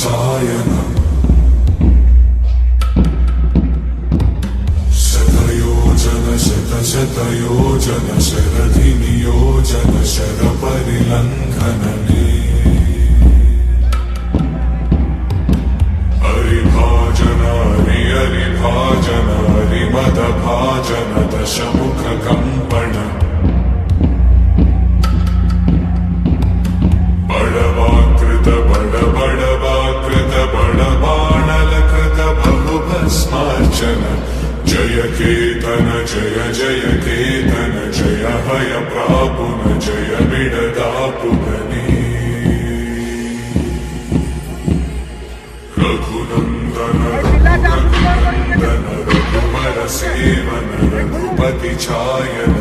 सायनम् शतयोजन शतशतयोजन शरधिनियोजन शरपरिलङ्घनने हरिभाजन हरिभाजन हरिमदभाजन दशमुखकम्पण बडवाकृत बडबडवाकृत बडबाणलकृत बहुभस्मार्चन जय केतन जय जय केतन जय हय प्रापुन जय बिडदापुगने रघुनन्दन रघुनन्दन रघुवर सेवन रघुपति छायन